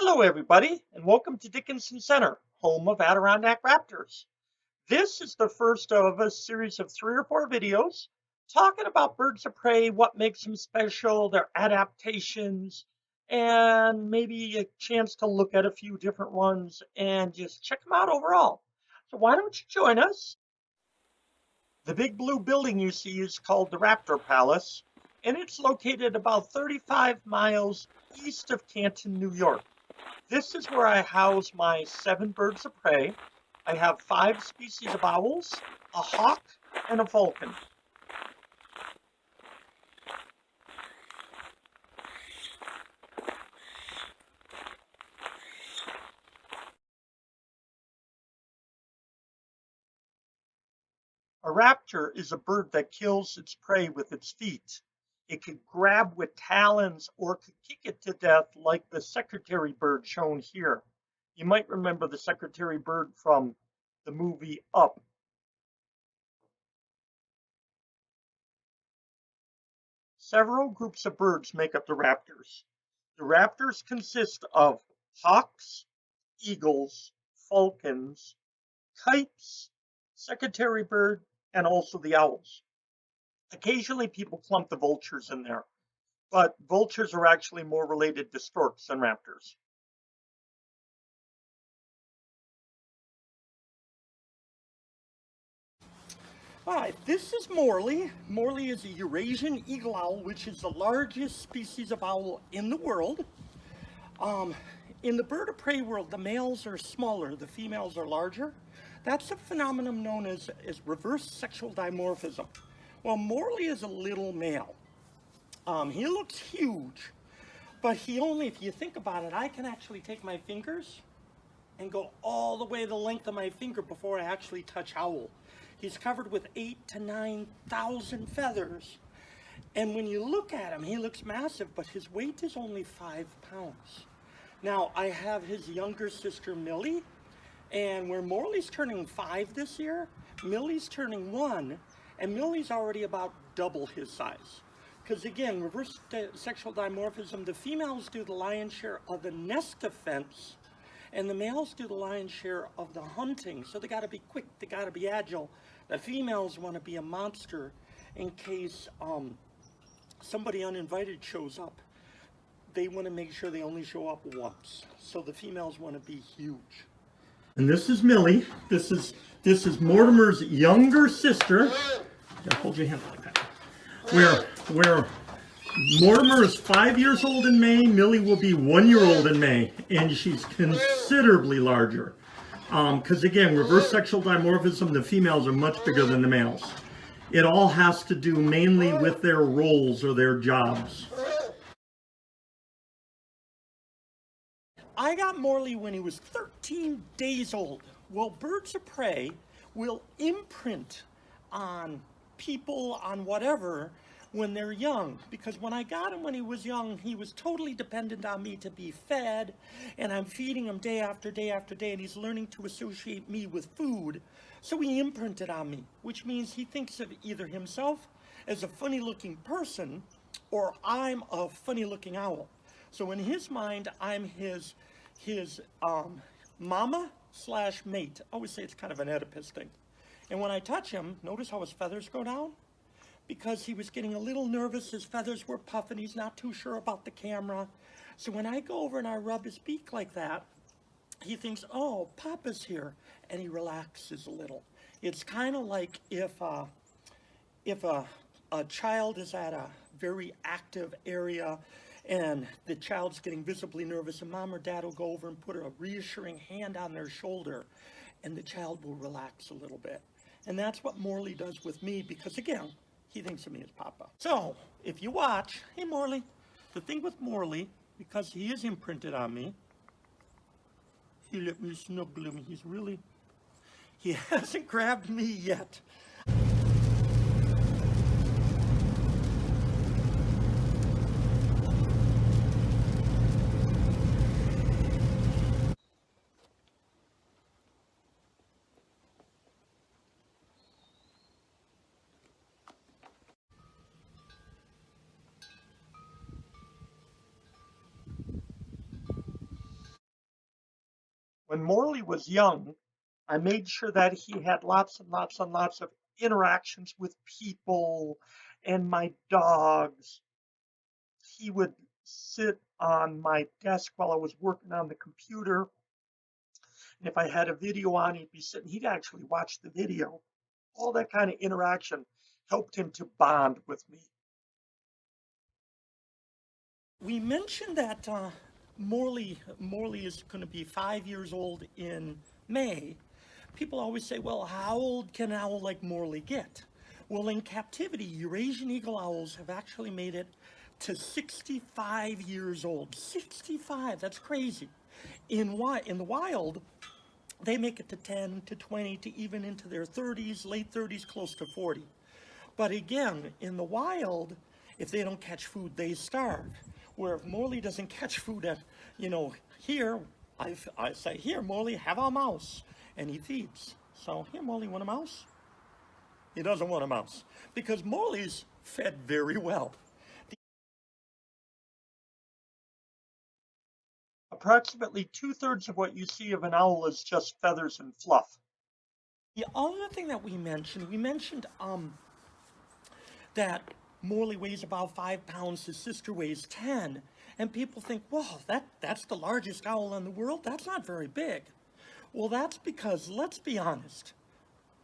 Hello, everybody, and welcome to Dickinson Center, home of Adirondack Raptors. This is the first of a series of 3 or 4 videos talking about birds of prey, what makes them special, their adaptations, and maybe a chance to look at a few different ones and just check them out overall. So why don't you join us? The big blue building you see is called the Raptor Palace, and it's located about 35 miles east of Canton, New York. This is where I house my 7 birds of prey. I have 5 species of owls, a hawk, and a falcon. A raptor is a bird that kills its prey with its feet. It could grab with talons or could kick it to death like the secretary bird shown here. You might remember the secretary bird from the movie Up. Several groups of birds make up the raptors. The raptors consist of hawks, eagles, falcons, kites, secretary bird, and also the owls. Occasionally people clump the vultures in there, but vultures are actually more related to storks than raptors. Hi, this is Morley. Morley is a Eurasian eagle owl, which is the largest species of owl in the world. In the bird of prey world, the males are smaller, the females are larger. That's a phenomenon known as reverse sexual dimorphism. Well, Morley is a little male. He looks huge, but he only, if you think about it, I can actually take my fingers and go all the way the length of my finger before I actually touch owl. He's covered with 8,000 to 9,000 feathers. And when you look at him, he looks massive, but his weight is only 5 pounds. Now, I have his younger sister, Millie, and where Morley's turning 5 this year, Millie's turning 1, and Millie's already about double his size. Because again, reverse sexual dimorphism, the females do the lion's share of the nest defense, and the males do the lion's share of the hunting. So they gotta be quick, they gotta be agile. The females wanna be a monster in case somebody uninvited shows up. They wanna make sure they only show up once. So the females wanna be huge. And this is Millie. This is Mortimer's younger sister. Yeah, hold your hand like that. Where Mortimer is 5 years old in May, Millie will be 1 year old in May, and she's considerably larger. Because again, reverse sexual dimorphism, the females are much bigger than the males. It all has to do mainly with their roles or their jobs. I got Morley when he was 13 days old. Well, birds of prey will imprint on people, on whatever, when they're young. Because when I got him when he was young, he was totally dependent on me to be fed, and I'm feeding him day after day after day, and he's learning to associate me with food. So he imprinted on me, which means he thinks of either himself as a funny-looking person, or I'm a funny-looking owl. So in his mind, I'm his mama slash mate. I always say it's kind of an Oedipus thing. And when I touch him, notice how his feathers go down? Because he was getting a little nervous, his feathers were puffing, he's not too sure about the camera. So when I go over and I rub his beak like that, he thinks, oh, Papa's here, and he relaxes a little. It's kind of like if a child is at a very active area and the child's getting visibly nervous, and mom or dad will go over and put a reassuring hand on their shoulder, and the child will relax a little bit. And that's what Morley does with me, because again, he thinks of me as Papa. So, if you watch, hey Morley, the thing with Morley, because he is imprinted on me, he let me snuggle him. He hasn't grabbed me yet. When Morley was young, I made sure that he had lots and lots and lots of interactions with people and my dogs. He would sit on my desk while I was working on the computer. And if I had a video on, he'd be sitting, he'd actually watch the video. All that kind of interaction helped him to bond with me. We mentioned that Morley is going to be 5 years old in May. People always say, well, how old can an owl like Morley get? Well, in captivity, Eurasian eagle owls have actually made it to 65 years old. 65, that's crazy. In the wild, they make it to 10 to 20 to even into their 30s, late 30s, close to 40. But again, in the wild, if they don't catch food, they starve. Where if Morley doesn't catch food at, here, I say, here, Morley, have a mouse. And he feeds. So, here, Morley, want a mouse? He doesn't want a mouse because Morley's fed very well. Approximately 2/3 of what you see of an owl is just feathers and fluff. The other thing that we mentioned that Morley weighs about 5 pounds, his sister weighs 10, and people think, well, that's the largest owl in the world. That's not very big. Well, that's because, let's be honest,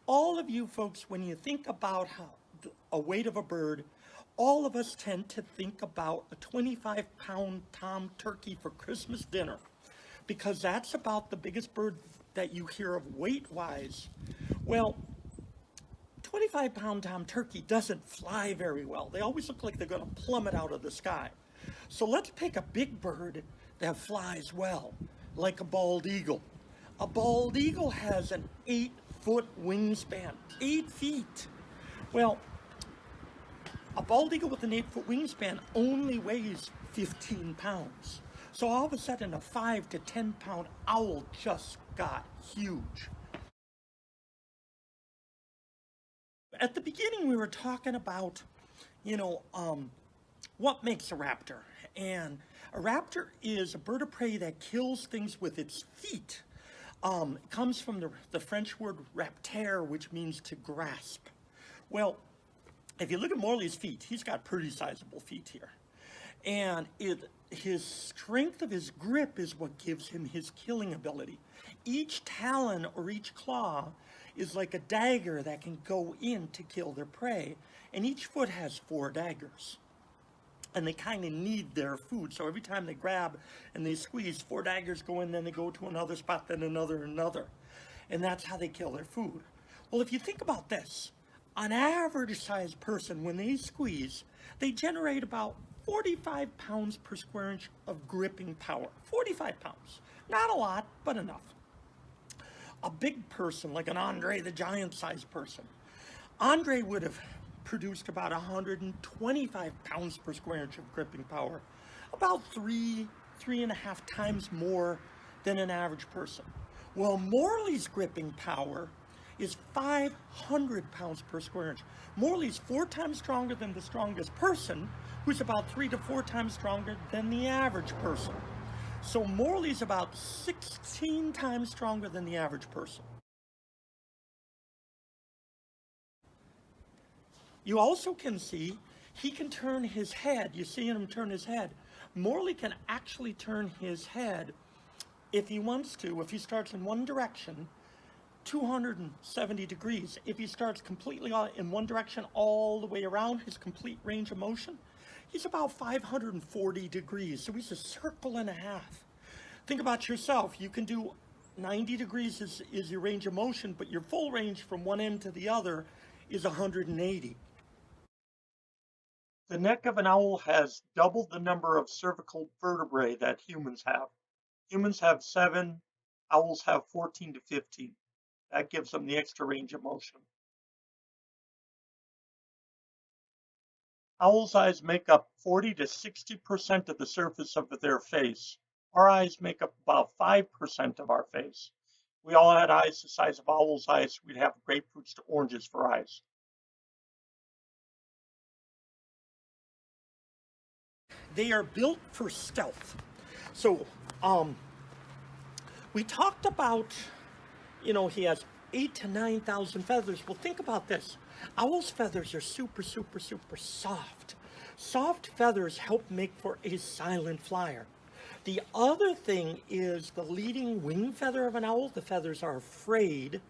all of you folks, when you think about a weight of a bird, all of us tend to think about a 25-pound tom turkey for Christmas dinner, because that's about the biggest bird that you hear of weight-wise. Well, 25-pound tom turkey doesn't fly very well. They always look like they're going to plummet out of the sky. So let's pick a big bird that flies well, like a bald eagle. A bald eagle has an 8-foot wingspan, 8 feet. Well, a bald eagle with an 8-foot wingspan only weighs 15 pounds. So all of a sudden, a 5 to 10-pound owl just got huge. At the beginning, we were talking about, what makes a raptor. And a raptor is a bird of prey that kills things with its feet. It comes from the French word raptere, which means to grasp. Well, if you look at Morley's feet, he's got pretty sizable feet here. And his strength of his grip is what gives him his killing ability. Each talon or each claw is like a dagger that can go in to kill their prey. And each foot has 4 daggers. And they kind of need their food. So every time they grab and they squeeze, 4 daggers go in, then they go to another spot, then another, another. And that's how they kill their food. Well, if you think about this, an average-sized person, when they squeeze, they generate about 45 pounds per square inch of gripping power. 45 pounds. Not a lot, but enough. A big person, like an Andre the Giant-sized person, Andre would have produced about 125 pounds per square inch of gripping power, about 3.5 times more than an average person. Well, Morley's gripping power is 500 pounds per square inch. Morley's 4 times stronger than the strongest person, who's about 3 to 4 times stronger than the average person. So Morley's about 16 times stronger than the average person. You also can see he can turn his head. You see him turn his head. Morley can actually turn his head if he wants to. If he starts in one direction, 270 degrees. If he starts completely in one direction all the way around, his complete range of motion, he's about 540 degrees. So he's a circle and a half. Think about yourself. You can do 90 degrees is your range of motion, but your full range from one end to the other is 180. The neck of an owl has double the number of cervical vertebrae that humans have. Humans have 7, owls have 14 to 15. That gives them the extra range of motion. Owls' eyes make up 40 to 60% of the surface of their face. Our eyes make up about 5% of our face. We all had eyes the size of owls' eyes. We'd have grapefruits to oranges for eyes. They are built for stealth. So We talked about, he has 8 to 9,000 feathers. Well, think about this. Owl's feathers are super, super, super soft. Soft feathers help make for a silent flyer. The other thing is the leading wing feather of an owl, the feathers are frayed,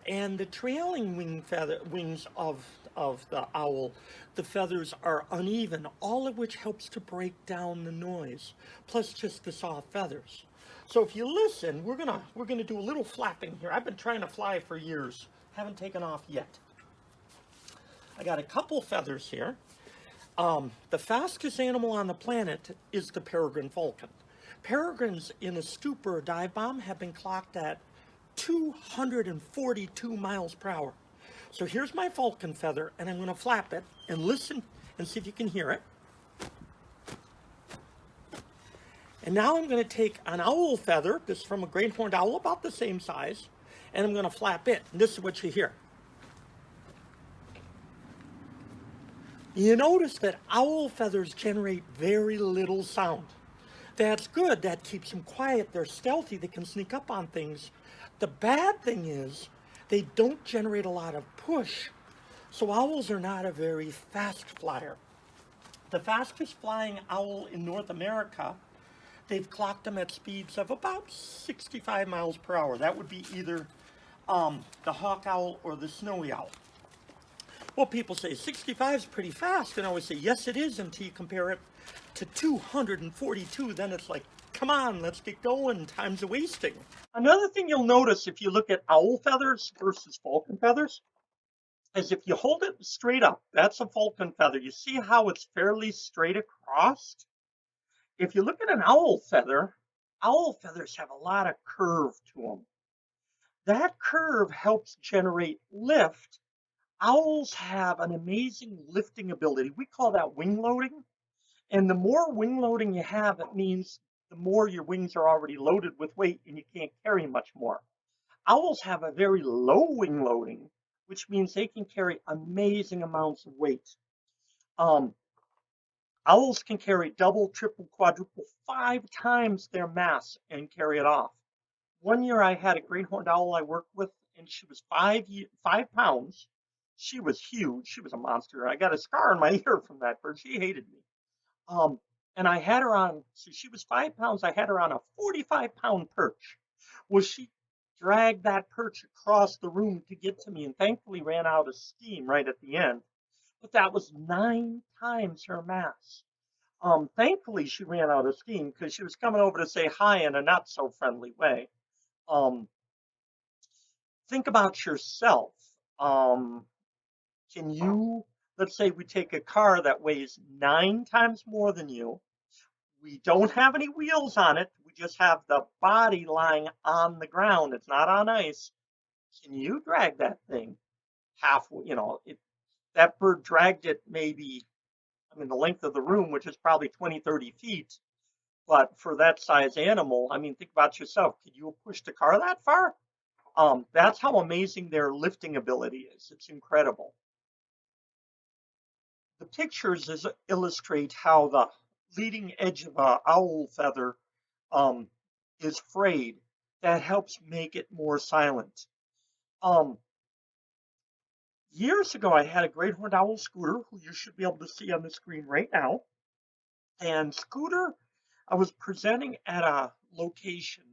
and the trailing wings of the owl, the feathers are uneven, all of which helps to break down the noise, plus just the soft feathers. So if you listen, we're gonna do a little flapping here. I've been trying to fly for years, haven't taken off yet. I got a couple feathers here. The fastest animal on the planet is the peregrine falcon. Peregrines in a stupor or dive bomb have been clocked at 242 miles per hour. So here's my falcon feather, and I'm going to flap it and listen and see if you can hear it. And now I'm going to take an owl feather, this is from a great horned owl about the same size, and I'm going to flap it. And this is what you hear. You notice that owl feathers generate very little sound. That's good. That keeps them quiet. They're stealthy. They can sneak up on things. The bad thing is they don't generate a lot of push. So owls are not a very fast flyer. The fastest flying owl in North America, they've clocked them at speeds of about 65 miles per hour. That would be either the hawk owl or the snowy owl. Well, people say 65 is pretty fast, and I always say, yes, it is, until you compare it to 242. Then it's like, come on, let's get going. Time's a wasting. Another thing you'll notice if you look at owl feathers versus falcon feathers is if you hold it straight up, that's a falcon feather. You see how it's fairly straight across? If you look at an owl feathers have a lot of curve to them. That curve helps generate lift. Owls have an amazing lifting ability. We call that wing loading. And the more wing loading you have, it means the more your wings are already loaded with weight and you can't carry much more. Owls have a very low wing loading, which means they can carry amazing amounts of weight. Owls can carry double, triple, quadruple, 5 times their mass and carry it off. One year I had a great horned owl I worked with, and she was 5 pounds. She was huge. She was a monster. I got a scar on my ear from that bird. She hated me. And I had her on, so she was 5 pounds. I had her on a 45-pound perch. Well, she dragged that perch across the room to get to me and thankfully ran out of steam right at the end. But that was 9 times her mass. Thankfully, she ran out of steam because she was coming over to say hi in a not so friendly way. Think about yourself. Can you, let's say we take a car that weighs 9 times more than you. We don't have any wheels on it. We just have the body lying on the ground. It's not on ice. Can you drag that thing halfway? That bird dragged it maybe, the length of the room, which is probably 20, 30 feet. But for that size animal, think about yourself. Could you push the car that far? That's how amazing their lifting ability is. It's incredible. The pictures illustrate how the leading edge of an owl feather is frayed. That helps make it more silent. Years ago, I had a great horned owl, Scooter, who you should be able to see on the screen right now. And Scooter, I was presenting at a location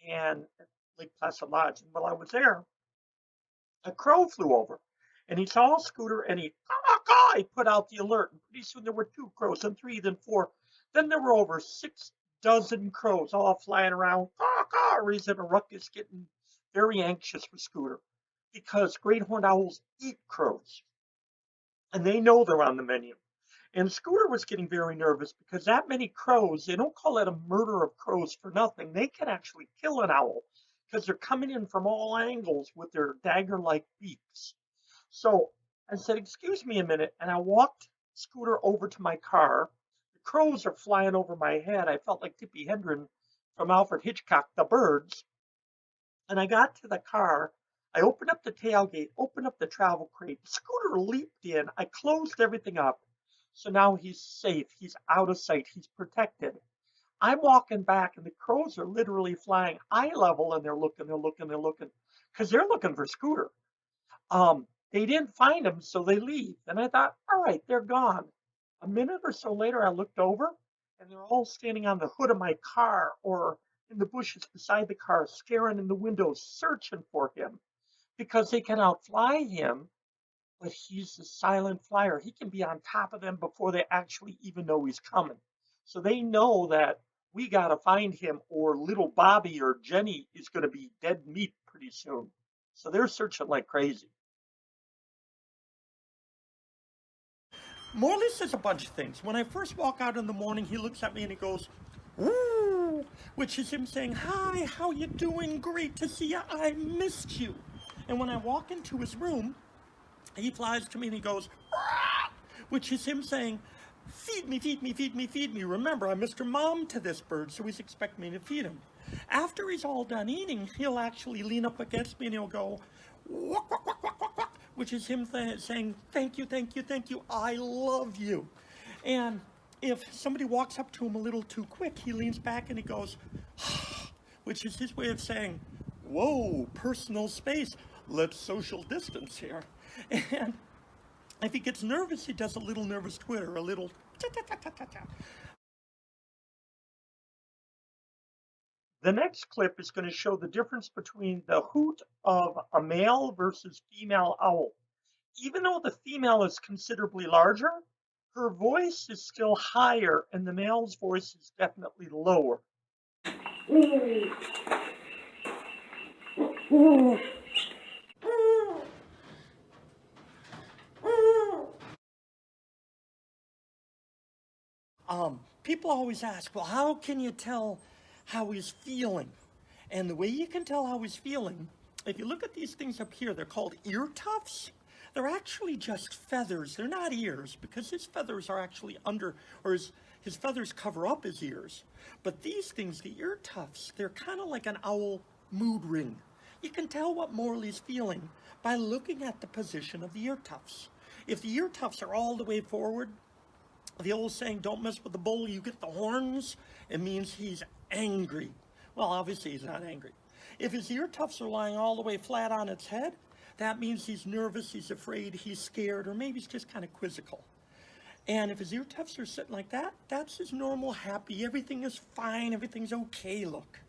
and at Lake Placid Lodge. And while I was there, a crow flew over. And he saw Scooter and he put out the alert. And pretty soon there were 2 crows, and 3, then 4. Then there were over 6 dozen crows all flying around, raising a ruckus, getting very anxious for Scooter. Because great horned owls eat crows. And they know they're on the menu. And Scooter was getting very nervous because that many crows, they don't call it a murder of crows for nothing. They can actually kill an owl because they're coming in from all angles with their dagger-like beaks. So I said, excuse me a minute. And I walked Scooter over to my car. The crows are flying over my head. I felt like Tippi Hedren from Alfred Hitchcock, The Birds. And I got to the car. I opened up the tailgate, opened up the travel crate. Scooter leaped in. I closed everything up. So now he's safe. He's out of sight. He's protected. I'm walking back, and the crows are literally flying eye level, and they're looking, because they're looking for Scooter. They didn't find him, so they leave. And I thought, all right, they're gone. A minute or so later, I looked over, and they're all standing on the hood of my car or in the bushes beside the car, staring in the windows, searching for him because they can outfly him, but he's a silent flyer. He can be on top of them before they actually even know he's coming. So they know that we got to find him, or little Bobby or Jenny is going to be dead meat pretty soon. So they're searching like crazy. Morley says a bunch of things. When I first walk out in the morning, he looks at me and he goes, "Ooh," which is him saying, "Hi, how you doing? Great to see you. I missed you." And when I walk into his room, he flies to me and he goes, "Ah," which is him saying, "Feed me, feed me, feed me, feed me." Remember, I'm Mr. Mom to this bird, so he's expecting me to feed him. After he's all done eating, he'll actually lean up against me and he'll go, "Walk, walk, walk, walk, walk, walk," which is him saying, "Thank you, thank you, thank you. I love you." And if somebody walks up to him a little too quick, he leans back and he goes, which is his way of saying, "Whoa, personal space. Let's social distance here." And if he gets nervous, he does a little nervous twitter, a little ta ta ta ta ta ta. The next clip is going to show the difference between the hoot of a male versus female owl. Even though the female is considerably larger, her voice is still higher and the male's voice is definitely lower. People always ask, well, how can you tell how he's feeling? And the way you can tell how he's feeling, if you look at these things up here, they're called ear tufts. They're actually just feathers. They're not ears, because his feathers are actually under, or his feathers cover up his ears. But these things, the ear tufts, they're kind of like an owl mood ring. You can tell what Morley's feeling by looking at the position of the ear tufts. If the ear tufts are all the way forward, the old saying, "Don't mess with the bull, you get the horns," it means he's angry. Well, obviously he's not angry. If his ear tufts are lying all the way flat on its head, that means he's nervous, he's afraid, he's scared, or maybe he's just kind of quizzical. And if his ear tufts are sitting like that, that's his normal, happy, everything is fine, everything's okay look.